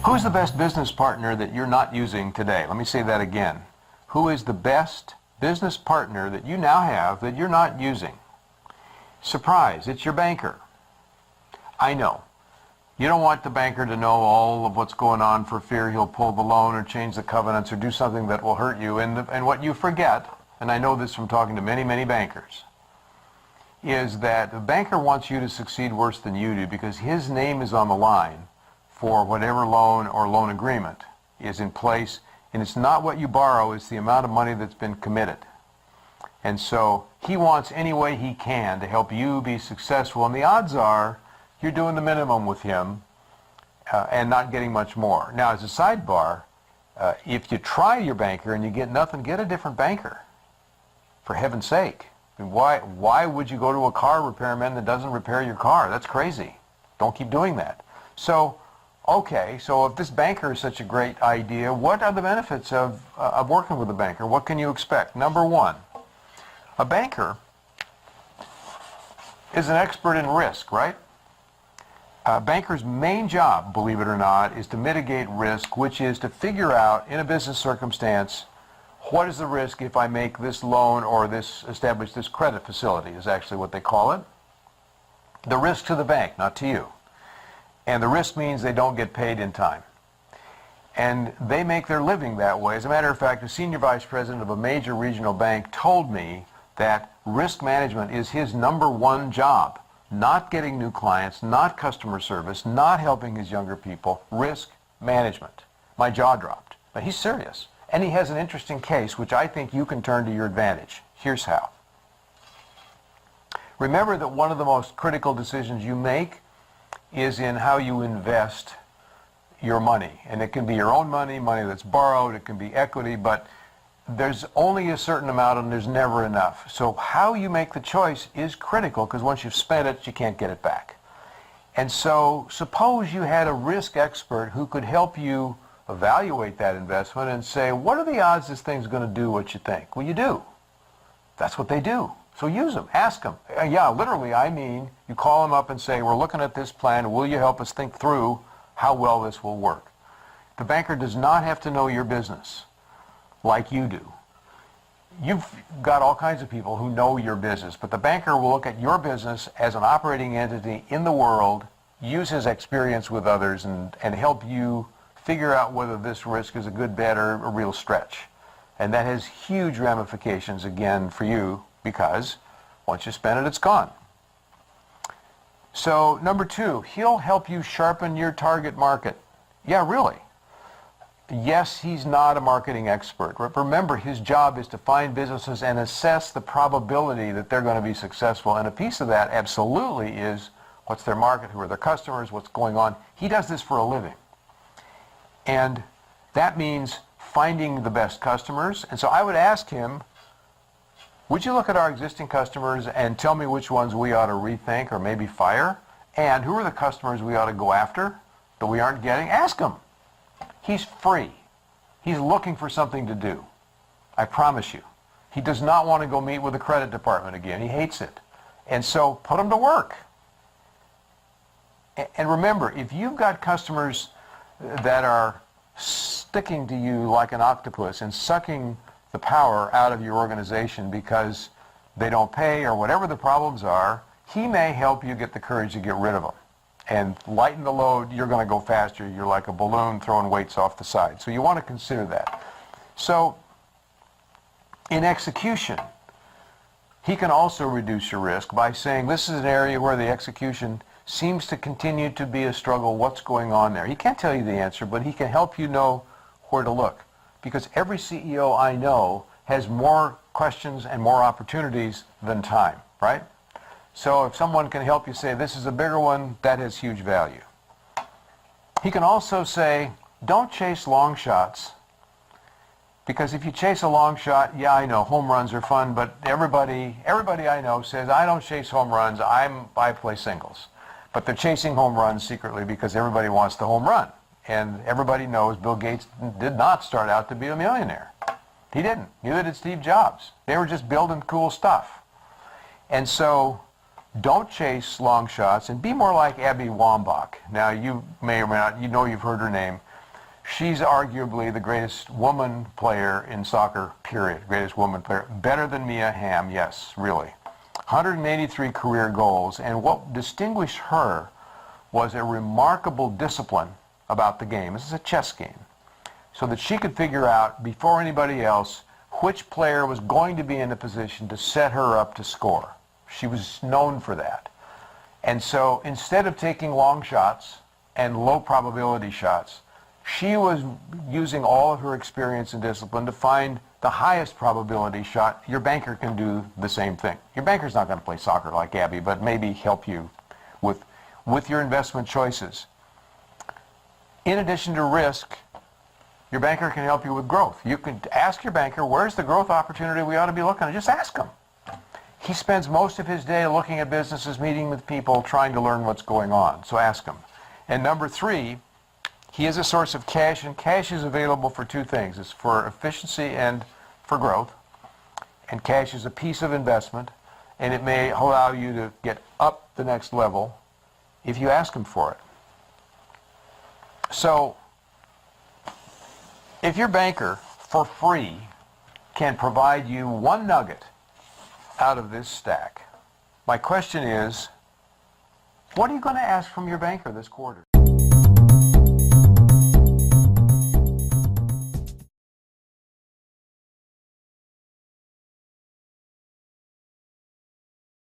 Who's the best business partner that you're not using today? Let me say that again. Who is the best business partner that you now have that you're not using? Surprise, it's your banker. I know. You don't want the banker to know all of what's going on for fear he'll pull the loan or change the covenants or do something that will hurt you. And what you forget, and I know this from talking to many, many bankers, is that the banker wants you to succeed worse than you do because his name is on the line for whatever loan or loan agreement is in place. And it's not what you borrow, it's the amount of money that's been committed. And so he wants any way he can to help you be successful. And the odds are you're doing the minimum with him and not getting much more. Now, as a sidebar, if you try your banker and you get nothing, get a different banker. For heaven's sake. I mean, why would you go to a car repairman that doesn't repair your car? That's crazy. Don't keep doing that. So, okay, so if this banker is such a great idea, what are the benefits of working with a banker? What can you expect? Number one, a banker is an expert in risk, right? A banker's main job, believe it or not, is to mitigate risk, which is to figure out in a business circumstance what is the risk if I make this loan or establish this credit facility is actually what they call it. The risk to the bank, not to you. And the risk means they don't get paid in time. And they make their living that way. As a matter of fact, a senior vice president of a major regional bank told me that risk management is his number one job. Not getting new clients, not customer service, not helping his younger people, risk management. My jaw dropped. But he's serious. And he has an interesting case, which I think you can turn to your advantage. Here's how. Remember that one of the most critical decisions you make is in how you invest your money. And it can be your own money, money that's borrowed, it can be equity, but there's only a certain amount and there's never enough. So how you make the choice is critical because once you've spent it, you can't get it back. And so suppose you had a risk expert who could help you evaluate that investment and say, what are the odds this thing's going to do what you think? Well, you do. That's what they do. So use them. Ask them. Yeah, literally, I mean, you call them up and say, we're looking at this plan. Will you help us think through how well this will work? The banker does not have to know your business like you do. You've got all kinds of people who know your business, but the banker will look at your business as an operating entity in the world, use his experience with others, and help you figure out whether this risk is a good bet or a real stretch. And that has huge ramifications, again, for you, because once you spend it, it's gone. So, number two, he'll help you sharpen your target market. Yeah, really. Yes, he's not a marketing expert. Remember, his job is to find businesses and assess the probability that they're going to be successful. And a piece of that absolutely is what's their market, who are their customers, what's going on. He does this for a living. And that means finding the best customers. And so I would ask him, would you look at our existing customers and tell me which ones we ought to rethink or maybe fire? And who are the customers we ought to go after that we aren't getting? Ask him. He's free. He's looking for something to do. I promise you. He does not want to go meet with the credit department again. He hates it. And so put him to work. And remember, if you've got customers that are sticking to you like an octopus and sucking the power out of your organization because they don't pay or whatever the problems are, he may help you get the courage to get rid of them and lighten the load. You're going to go faster. You're like a balloon throwing weights off the side. So you want to consider that. So in execution, he can also reduce your risk by saying this is an area where the execution seems to continue to be a struggle. What's going on there? He can't tell you the answer, but he can help you know where to look. Because every CEO I know has more questions and more opportunities than time, right? So if someone can help you say, this is a bigger one, that has huge value. He can also say, don't chase long shots. Because if you chase a long shot, yeah, I know, home runs are fun, but everybody I know says, I don't chase home runs, I play singles. But they're chasing home runs secretly because everybody wants the home run. And everybody knows Bill Gates did not start out to be a millionaire. He didn't. Neither did Steve Jobs. They were just building cool stuff. And so don't chase long shots and be more like Abby Wambach. Now, you may or may not, you know you've heard her name. She's arguably the greatest woman player in soccer, period. Greatest woman player. Better than Mia Hamm, yes, really. 183 career goals, and what distinguished her was a remarkable discipline about the game. This is a chess game. So that she could figure out, before anybody else, which player was going to be in a position to set her up to score. She was known for that. And so instead of taking long shots and low probability shots, she was using all of her experience and discipline to find the highest probability shot. Your banker can do the same thing. Your banker's not going to play soccer like Abby, but maybe help you with your investment choices. In addition to risk, your banker can help you with growth. You can ask your banker, where's the growth opportunity we ought to be looking at? Just ask him. He spends most of his day looking at businesses, meeting with people, trying to learn what's going on. So ask him. And number three, he is a source of cash, and cash is available for two things. It's for efficiency and for growth. And cash is a piece of investment, and it may allow you to get up the next level if you ask him for it. So if your banker, for free, can provide you one nugget out of this stack, my question is, what are you going to ask from your banker this quarter?